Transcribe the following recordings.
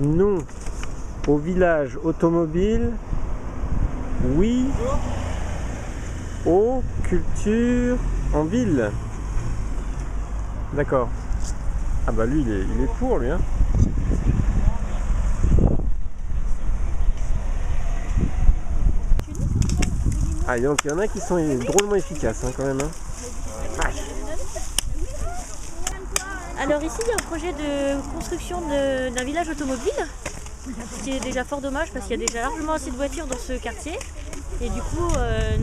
Non au village automobile, oui aux cultures en ville. D'accord. Ah bah lui il est pour lui hein. Ah donc il y en a qui sont drôlement efficaces hein, quand même hein. Alors ici il y a un projet de construction d'un village automobile, ce qui est déjà fort dommage parce qu'il y a déjà largement assez de voitures dans ce quartier. Et du coup,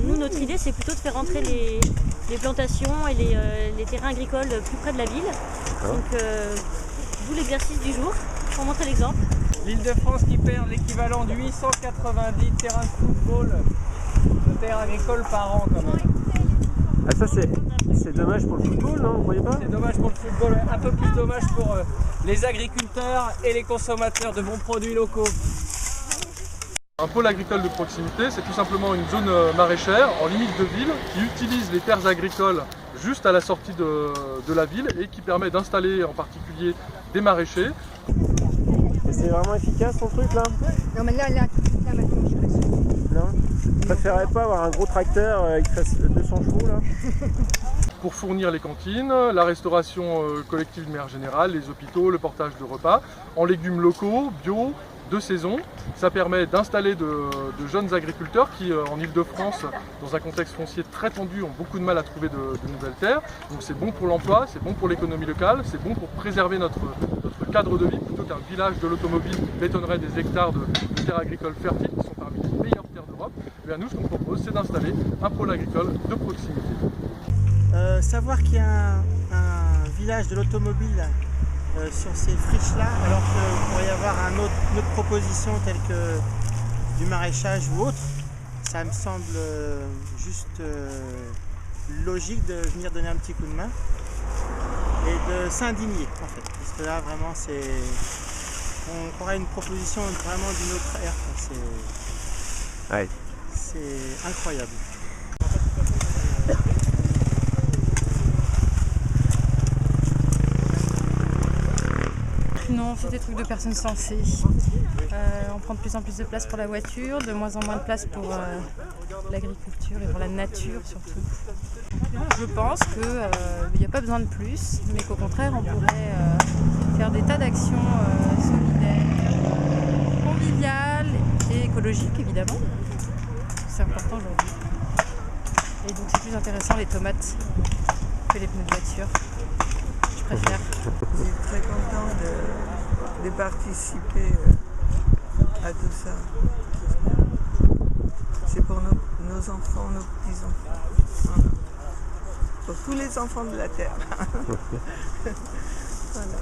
nous, notre idée, c'est plutôt de faire rentrer les plantations et les terrains agricoles plus près de la ville. Donc, d'où l'exercice du jour, pour montrer l'exemple. L'Île-de-France qui perd l'équivalent de 890 terrains de football de terres agricoles par an quand même. Ah ça c'est dommage pour le football, non? Vous voyez pas? C'est dommage pour le football, un peu plus dommage pour les agriculteurs et les consommateurs de bons produits locaux. Un pôle agricole de proximité, c'est tout simplement une zone maraîchère en limite de ville qui utilise les terres agricoles juste à la sortie de la ville et qui permet d'installer en particulier des maraîchers. Et c'est vraiment efficace ton truc là? Non mais là maintenant je suis pas sûre. Non? Tu préférerais pas avoir un gros tracteur qui fasse 200 chevaux là? Pour fournir les cantines, la restauration collective de manière générale, les hôpitaux, le portage de repas, en légumes locaux, bio, de saison. Ça permet d'installer de jeunes agriculteurs qui, en Île-de-France, dans un contexte foncier très tendu, ont beaucoup de mal à trouver de nouvelles terres. Donc c'est bon pour l'emploi, c'est bon pour l'économie locale, c'est bon pour préserver notre cadre de vie, plutôt qu'un village de l'automobile qui bétonnerait des hectares de terres agricoles fertiles, qui sont parmi les meilleures terres d'Europe. Et à nous, ce qu'on propose, c'est d'installer un pôle agricole de proximité. Savoir qu'il y a un village de l'automobile sur ces friches-là, alors qu'il pourrait y avoir une autre proposition telle que du maraîchage ou autre, ça me semble juste logique de venir donner un petit coup de main et de s'indigner en fait, parce que là vraiment on aurait une proposition vraiment d'une autre ère, c'est incroyable. Non, c'est des trucs de personnes sensées. On prend de plus en plus de place pour la voiture, de moins en moins de place pour l'agriculture et pour la nature surtout. Je pense qu'il n'y a pas besoin de plus, mais qu'au contraire on pourrait faire des tas d'actions solidaires, conviviales et écologiques évidemment. C'est important aujourd'hui. Et donc c'est plus intéressant les tomates que les pneus de voiture. Je préfère. Je suis très contente de participer à tout ça. C'est pour nos enfants, nos petits-enfants. Voilà. Pour tous les enfants de la Terre. Voilà.